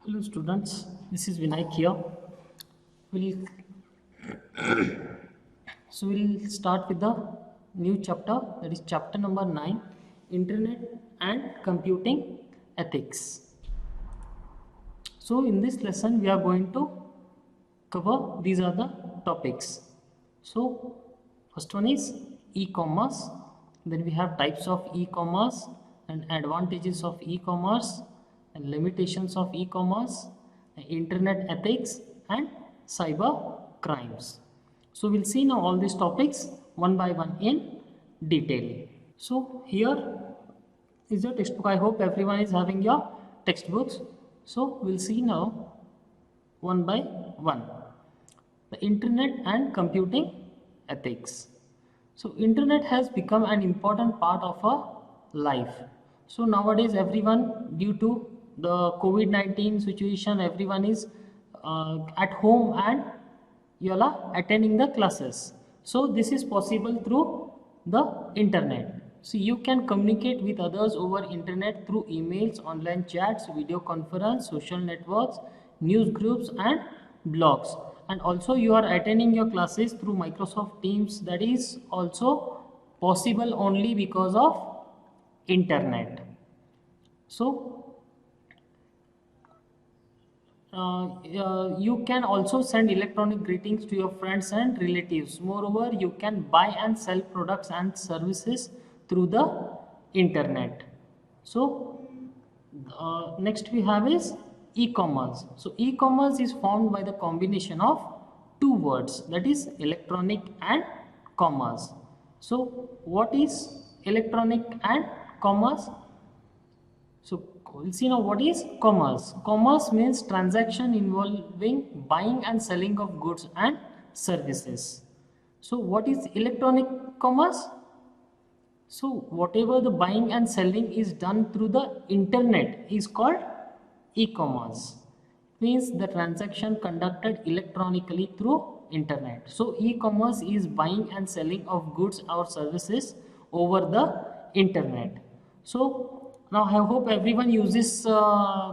Hello students, this is Vinayak here. We'll, we'll start with the new chapter, that is chapter number 9, Internet and Computing Ethics. So in this lesson we are going to cover these are the topics. So first one is e-commerce, then we have types of e-commerce and advantages of e-commerce and limitations of e-commerce, internet ethics and cyber crimes. So we'll see now all these topics one by one in detail. So here is your textbook. I hope everyone is having your textbooks. So we'll see now one by one. The internet and computing ethics. So internet has become an important part of our life. So nowadays everyone, due to the COVID-19 situation, everyone is at home and you are attending the classes. So this is possible through the internet. So you can communicate with others over internet through emails, online chats, video conference, social networks, news groups and blogs. And also you are attending your classes through Microsoft Teams. That is also possible only because of internet. So you can also send electronic greetings to your friends and relatives. Moreover, you can buy and sell products and services through the internet. So next we have is e-commerce. So e-commerce is formed by the combination of two words, that is electronic and commerce. So what is electronic and commerce? So we'll see now what is commerce. Commerce means transaction involving buying and selling of goods and services. So what is electronic commerce? So whatever the buying and selling is done through the internet is called e-commerce. Means the transaction conducted electronically through internet. So e-commerce is buying and selling of goods or services over the internet. So now I hope everyone uses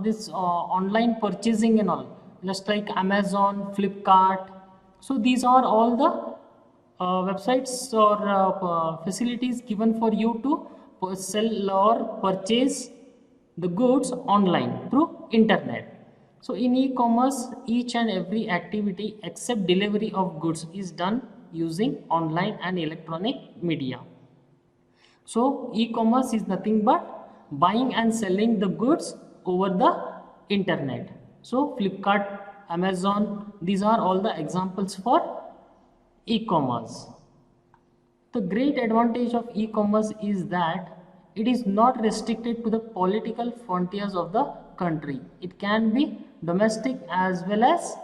this online purchasing and all, just like Amazon, Flipkart. So these are all the websites or facilities given for you to sell or purchase the goods online through internet. So in e-commerce, each and every activity except delivery of goods is done using online and electronic media. So e-commerce is nothing but buying and selling the goods over the internet. So Flipkart, Amazon, these are all the examples for e-commerce. The great advantage of e-commerce is that it is not restricted to the political frontiers of the country. It can be domestic as well as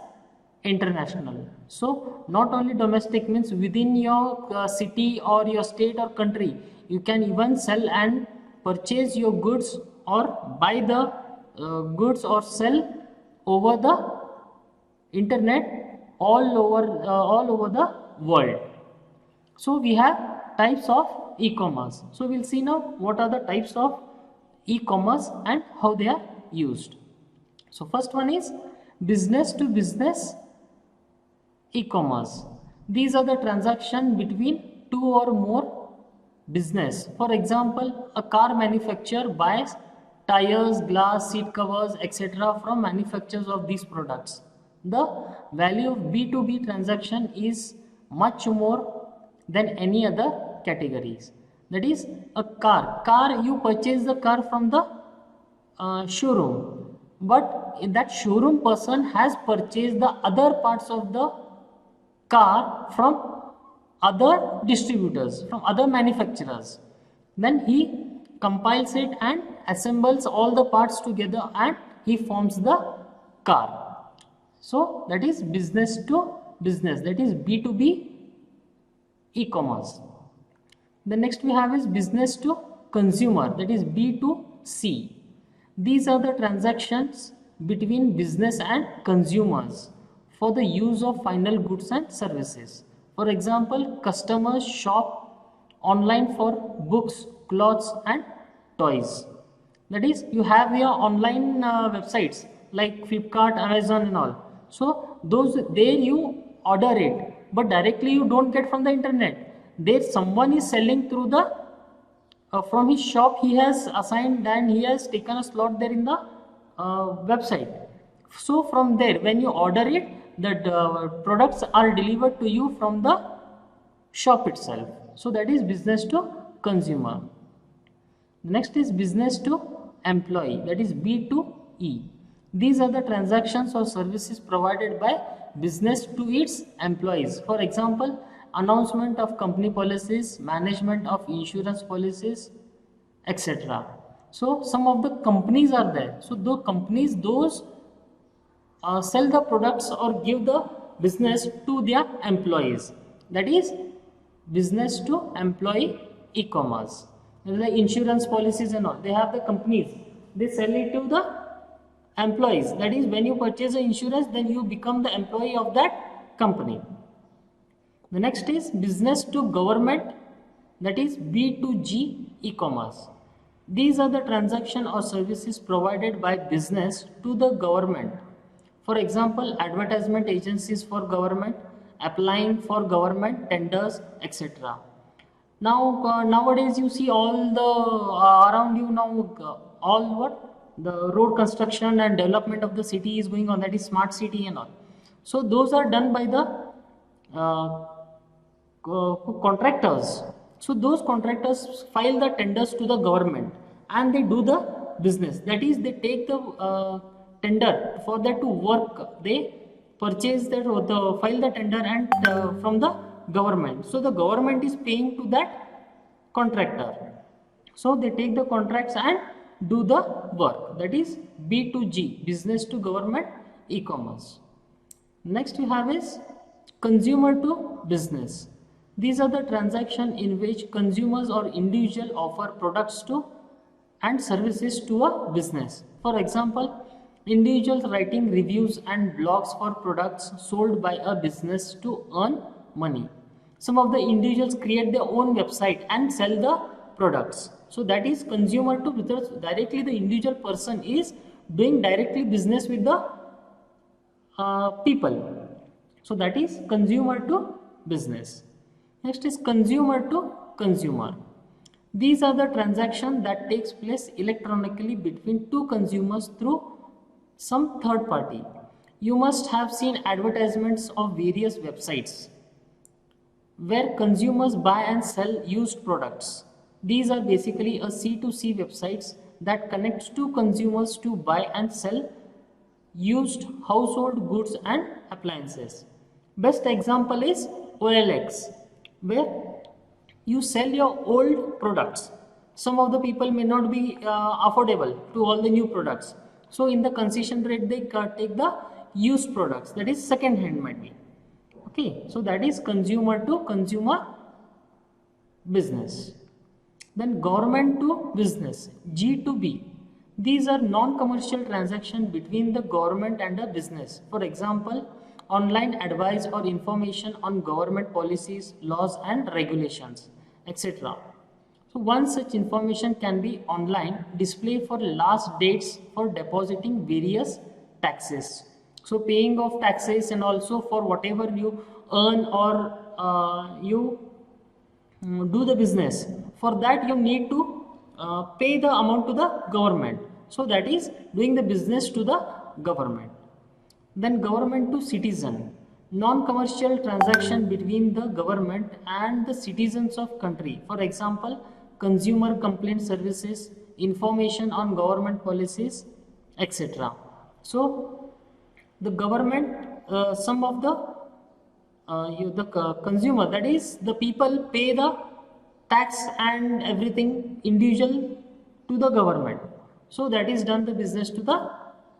international. So not only domestic means within your city or your state or country, you can even sell and purchase your goods or buy the goods or sell over the internet all over the world. So we have types of e-commerce. So we'll see now what are the types of e-commerce and how they are used. So first one is business to business e-commerce. These are the transaction between two or more business. For example, a car manufacturer buys tires, glass, seat covers, etc. from manufacturers of these products. The value of B2B transaction is much more than any other categories. That is a car. You purchase the car from the showroom, but that showroom person has purchased the other parts of the car from other distributors, from other manufacturers. Then he compiles it and assembles all the parts together and he forms the car. So that is business to business, that is B2B e-commerce. The next we have is business to consumer, that is B2C. These are the transactions between business and consumers for the use of final goods and services. For example, customers shop online for books, clothes and toys. That is, you have your online websites like Flipkart, Amazon and all. So those there you order it, but directly you don't get from the internet. There someone is selling through the from his shop he has assigned and he has taken a slot there in the website. So from there when you order it, the products are delivered to you from the shop itself. So that is business to consumer. Next is business to employee, that is B2E. These are the transactions or services provided by business to its employees. For example, announcement of company policies, management of insurance policies, etc. So some of the companies are there. So those companies, those sell the products or give the business to their employees. That is business to employee e-commerce. The insurance policies and all, they have the companies, they sell it to the employees. That is, when you purchase the insurance, then you become the employee of that company. The next is business to government, that is B2G e-commerce. These are the transaction or services provided by business to the government. For example, advertisement agencies for government, applying for government tenders, etc. Now nowadays you see all the around you now all what the road construction and development of the city is going on, that is smart city and all. So those are done by the contractors. So those contractors file the tenders to the government and they do the business. That is, they take the tender for that to work. They purchase that or file the tender and from the government. So the government is paying to that contractor. So they take the contracts and do the work. That is B2G, business to government e-commerce. Next we have is consumer to business. These are the transactions in which consumers or individual offer products to and services to a business. For example, individuals writing reviews and blogs for products sold by a business to earn money. Some of the individuals create their own website and sell the products. So that is consumer to, because directly the individual person is doing directly business with the people. So that is consumer to business. Next is consumer to consumer. These are the transactions that takes place electronically between two consumers through some third party. You must have seen advertisements of various websites where consumers buy and sell used products. These are basically a C2C websites that connects two consumers to buy and sell used household goods and appliances. Best example is OLX, where you sell your old products. Some of the people may not be affordable to all the new products. So in the concession rate, they take the used products, that is second hand might be. Okay, so that is consumer to consumer business. Then government to business, G2B. These are non-commercial transactions between the government and a business. For example, online advice or information on government policies, laws and regulations, etc. So one such information can be online display for last dates for depositing various taxes. So paying of taxes and also for whatever you earn or you do the business. For that you need to pay the amount to the government. So that is doing the business to the government. Then government to citizen. Non-commercial transaction between the government and the citizens of country. For example, consumer complaint services, information on government policies, etc. So the government, some of the consumer, that is the people pay the tax and everything individual to the government. So that is done the business to the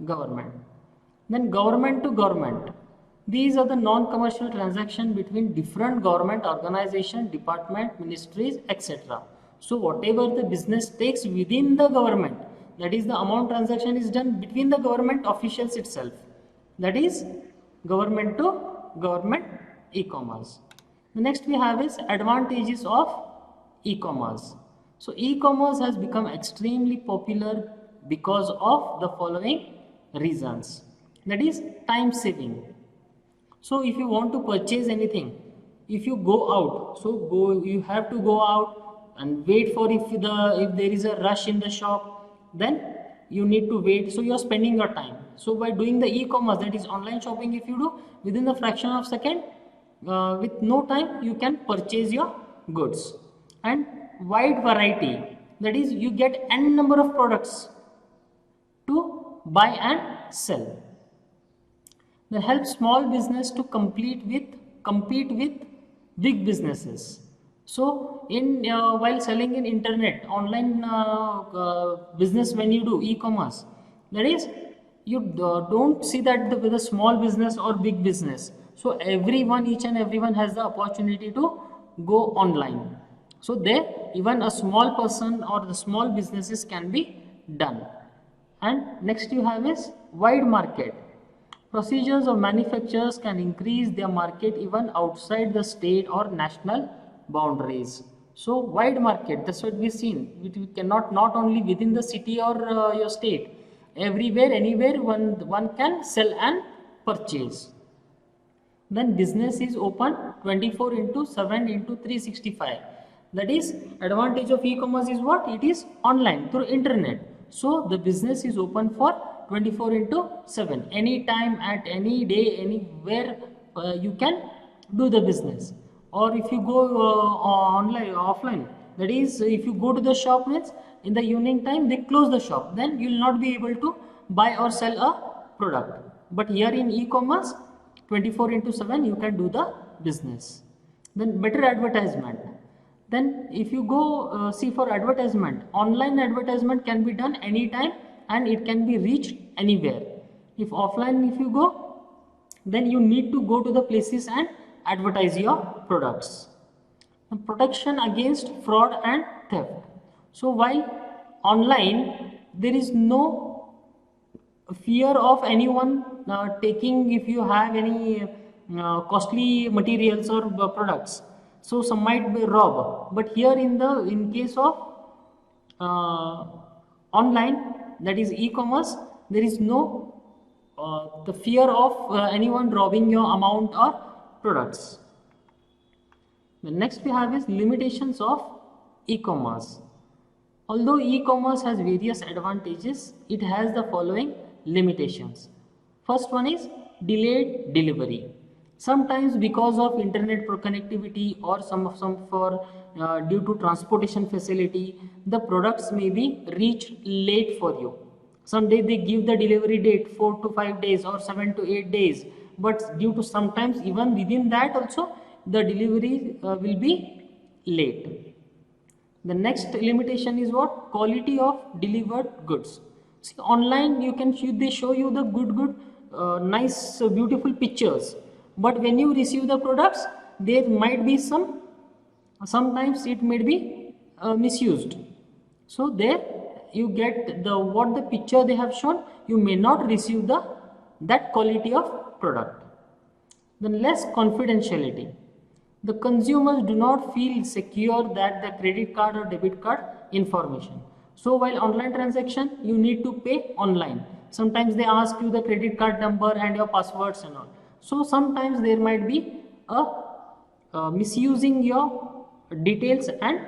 government. Then government to government. These are the non-commercial transaction between different government organization, department, ministries, etc. So whatever the business takes within the government, that is the amount transaction is done between the government officials itself. That is government to government e-commerce. The next we have is advantages of e-commerce. So e-commerce has become extremely popular because of the following reasons. That is time saving. So if you want to purchase anything, if you go out, so go, you have to go out and wait for if there is a rush in the shop, then you need to wait. So you are spending your time. So by doing the e-commerce, that is online shopping, if you do within the fraction of second, with no time, you can purchase your goods. And wide variety, that is you get n number of products to buy and sell. That helps small business to compete with big businesses. So in while selling in internet online business, when you do e-commerce, that is you don't see that with a small business or big business. So each and everyone has the opportunity to go online. So there even a small person or the small businesses can be done. And next you have is wide market. Procedures of manufacturers can increase their market even outside the state or national boundaries. So wide market, that's what we've seen. We cannot not only within the city or your state, everywhere, anywhere, one can sell and purchase. Then business is open 24 into 7 into 365. That is advantage of e-commerce is what? It is online through internet. So the business is open for 24 into 7. Anytime, at any day, anywhere you can do the business. Or if you go online, offline, that is if you go to the shop means in the evening time they close the shop, then you will not be able to buy or sell a product. But here in e-commerce 24 into 7 you can do the business. Then better advertisement. Then if you go see for advertisement, online advertisement can be done anytime and it can be reached anywhere. If offline, if you go, then you need to go to the places and advertise your products. And protection against fraud and theft. So while online there is no fear of anyone taking, if you have any costly materials or products, so some might be robbed. But here in case of online, that is e-commerce, there is no the fear of anyone robbing your amount or products. The next we have is limitations of e-commerce. Although e-commerce has various advantages, it has the following limitations. First one is delayed delivery. Sometimes because of internet connectivity or some for due to transportation facility, the products may be reached late for you. Someday they give the delivery date 4 to 5 days or 7 to 8 days, but due to sometimes even within that also the delivery will be late. The next limitation is what? Quality of delivered goods. See, online you can they show you the nice beautiful pictures, but when you receive the products there might be sometimes it may be misused. So there you get what the picture they have shown, you may not receive that quality of product. Then less confidentiality. The consumers do not feel secure that the credit card or debit card information. So while online transaction, you need to pay online. Sometimes they ask you the credit card number and your passwords and all. So sometimes there might be a misusing your details and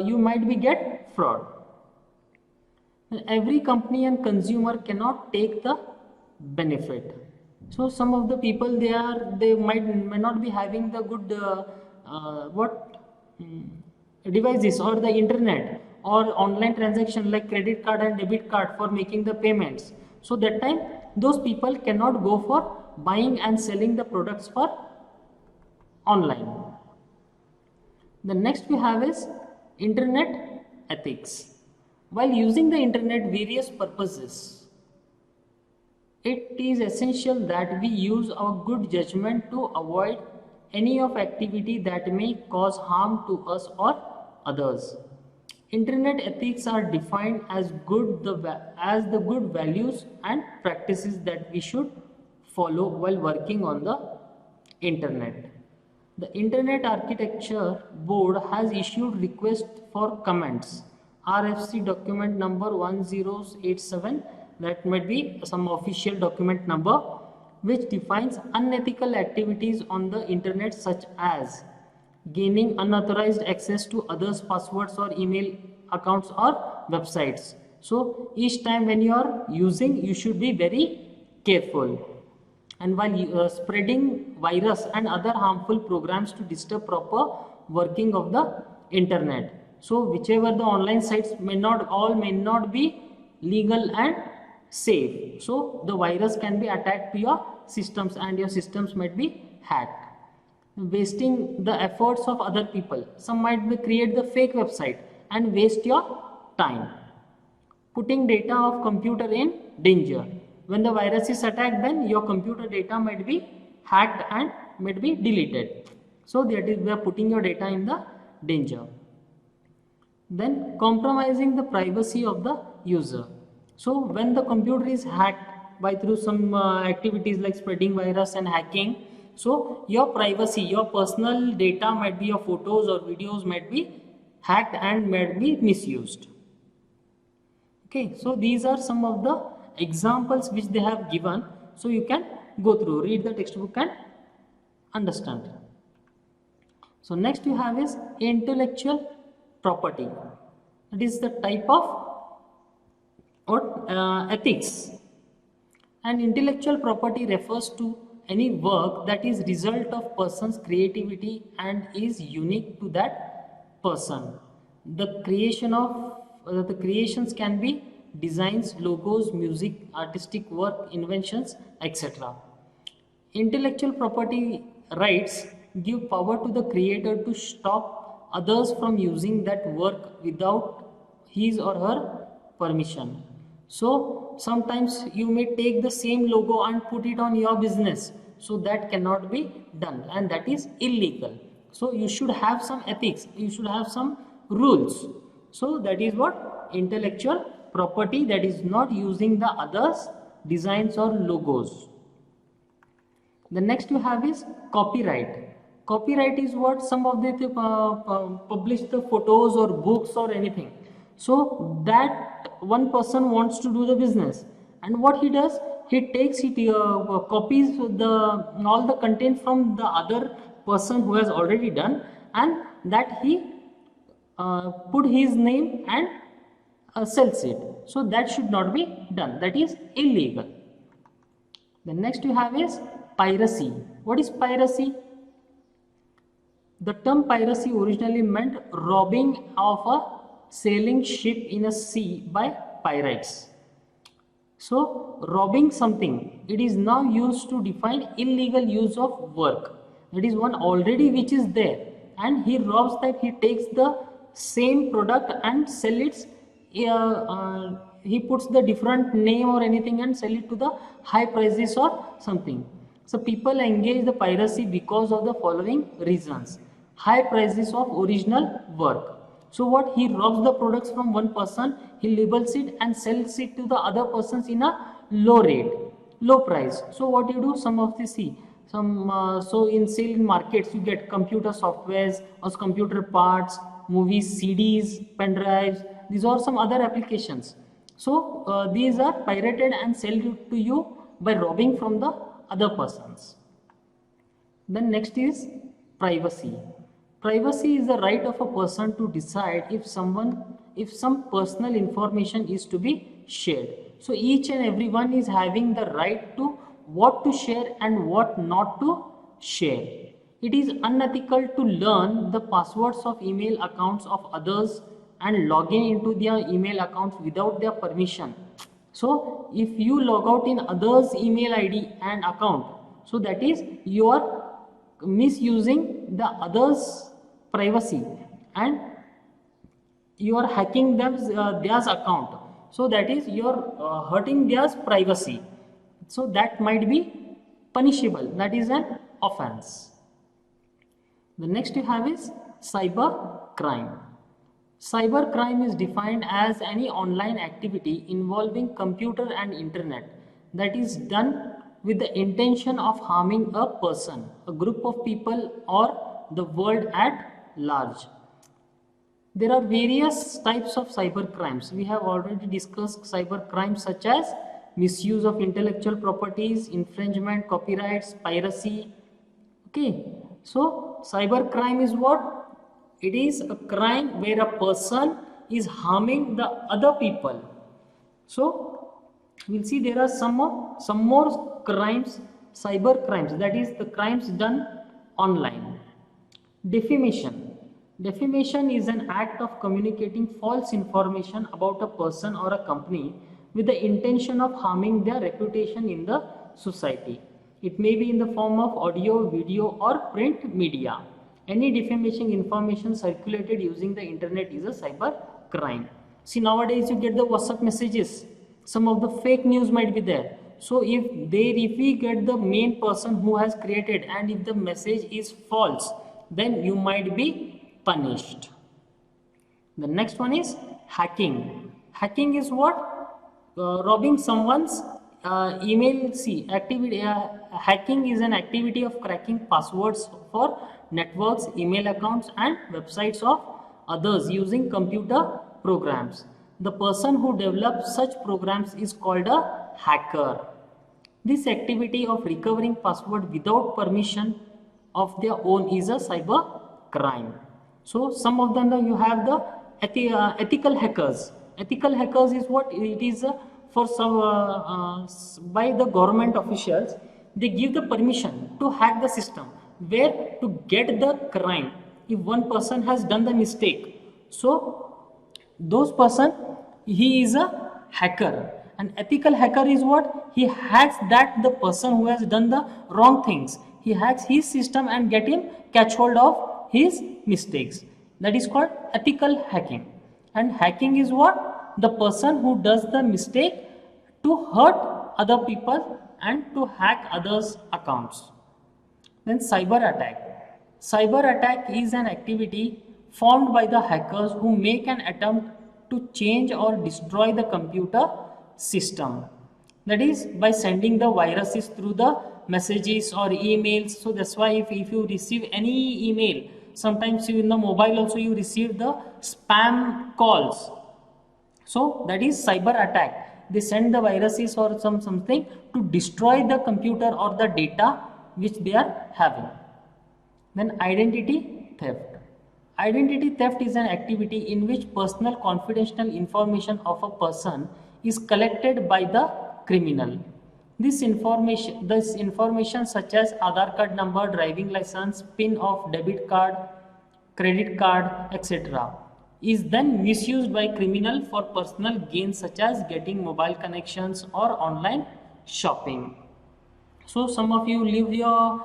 you might be get fraud. Every company and consumer cannot take the benefit. So some of the people they might not be having the good devices or the internet or online transaction like credit card and debit card for making the payments. So that time those people cannot go for buying and selling the products for online. The next we have is internet ethics. While using the internet various purposes, it is essential that we use our good judgment to avoid any of activity that may cause harm to us or others. Internet ethics are defined as the good values and practices that we should follow while working on the internet. The Internet Architecture Board has issued request for comments RFC document number 1087 that might be some official document number, which defines unethical activities on the internet such as gaining unauthorized access to others' passwords or email accounts or websites. So each time when you are using, you should be very careful. And while spreading virus and other harmful programs to disturb proper working of the internet. So whichever the online sites may not be legal and safe. So the virus can be attacked to your systems and your systems might be hacked. Wasting the efforts of other people. Some might be create the fake website and waste your time. Putting data of computer in danger. When the virus is attacked, then your computer data might be hacked and might be deleted. So that is, we are putting your data in the danger. Then compromising the privacy of the user. So when the computer is hacked by through some activities like spreading virus and hacking, so your privacy, your personal data might be your photos or videos might be hacked and might be misused. Okay, so these are some of the examples which they have given. So you can go through, read the textbook and understand. So next you have is intellectual property. It is the type of ethics. And intellectual property refers to any work that is result of person's creativity and is unique to that person. The creations can be designs, logos, music, artistic work, inventions, etc. Intellectual property rights give power to the creator to stop others from using that work without his or her permission. So sometimes you may take the same logo and put it on your business. So that cannot be done and that is illegal. So you should have some ethics, you should have some rules. So that is what intellectual property, that is not using the others' designs or logos. The next you have is copyright. Copyright is what some of the publish the photos or books or anything. So that one person wants to do the business, and what he does, he takes it copies all the content from the other person who has already done, and that he put his name and sells it. So that should not be done, that is illegal. The next you have is piracy. What is piracy? The term piracy originally meant robbing of a sailing ship in a sea by pirates. So robbing something, it is now used to define illegal use of work. That is one already which is there, and he robs that, he takes the same product and sell it. He puts the different name or anything and sell it to the high prices or something. So people engage the piracy because of the following reasons: high prices of original work. So what, he robs the products from one person, he labels it and sells it to the other persons in a low rate, low price. So what you do, some of the so in sale in markets you get computer softwares or computer parts, movies, CDs, pen drives. These are some other applications. So these are pirated and sold to you by robbing from the other persons. Then next is privacy. Privacy is the right of a person to decide if some personal information is to be shared. So each and everyone is having the right to what to share and what not to share. It is unethical to learn the passwords of email accounts of others and log in into their email accounts without their permission. So if you log out in others' email ID and account, so that is you are misusing the others' privacy and you are hacking them their account. So that is you are hurting their privacy. So that might be punishable. That is an offense. The next you have is cyber crime. Cyber crime is defined as any online activity involving computer and internet that is done with the intention of harming a person, a group of people, or the world at large. There are various types of cyber crimes. We have already discussed cyber crimes such as misuse of intellectual properties, infringement, copyrights, piracy. Okay, so cyber crime is what? It is a crime where a person is harming the other people. So we'll see there are some more crimes, cyber crimes, that is the crimes done online. Defamation. Defamation is an act of communicating false information about a person or a company with the intention of harming their reputation in the society. It may be in the form of audio, video, or print media. Any defamation information circulated using the internet is a cyber crime. See, nowadays you get the WhatsApp messages. Some of the fake news might be there. So if we get the main person who has created, and if the message is false, then you might be punished. The next one is hacking. Hacking is what? Robbing someone's email. See, hacking is an activity of cracking passwords for networks, email accounts, and websites of others using computer programs. The person who develops such programs is called a hacker. This activity of recovering password without permission of their own is a cyber crime. So some of them, you have the ethical hackers. Ethical hackers is what? It is for some by the government officials, they give the permission to hack the system, where to get the crime. If one person has done the mistake, so those person, he is a hacker. An ethical hacker is what? He hacks that the person who has done the wrong things, he hacks his system and get him catch hold of his mistakes. That is called ethical hacking. And hacking is what? The person who does the mistake to hurt other people and to hack others' accounts. Then cyber attack. Cyber attack is an activity formed by the hackers who make an attempt to change or destroy the computer system. That is by sending the viruses through the messages or emails. So that's why if you receive any email, sometimes you in the mobile also you receive the spam calls. So that is cyber attack. They send the viruses or something to destroy the computer or the data which they are having. Then identity theft. Identity theft is an activity in which personal confidential information of a person is collected by the criminal. This information such as Aadhaar card number, driving license, PIN of debit card, credit card, etc. is then misused by criminal for personal gain, such as getting mobile connections or online shopping. So some of you leave your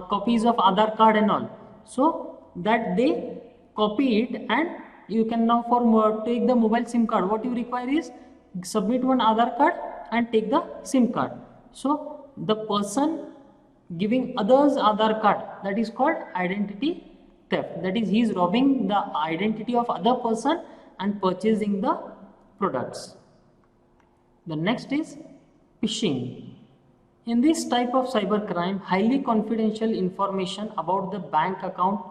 copies of Aadhaar card and all, so that they copy it, and you can now take the mobile SIM card. What you require is submit one Aadhaar card and take the SIM card. So the person giving others Aadhaar card, that is called identity theft. That is, he is robbing the identity of other person and purchasing the products. The next is phishing. In this type of cyber crime, highly confidential information about the bank account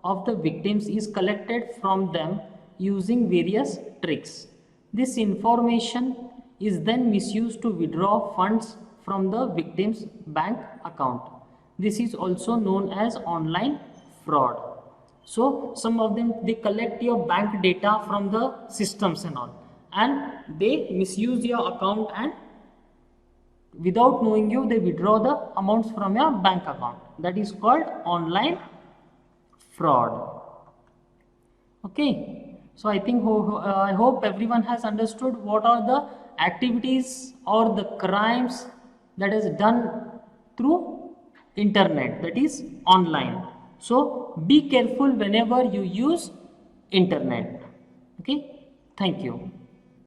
of the victims is collected from them using various tricks. This information is then misused to withdraw funds from the victim's bank account. This is also known as online fraud. So some of them, they collect your bank data from the systems and all, and they misuse your account, and without knowing you, they withdraw the amounts from your bank account. That is called online fraud. Okay, so I think I hope everyone has understood what are the activities or the crimes that is done through internet, that is online. So be careful whenever you use internet. Okay, thank you.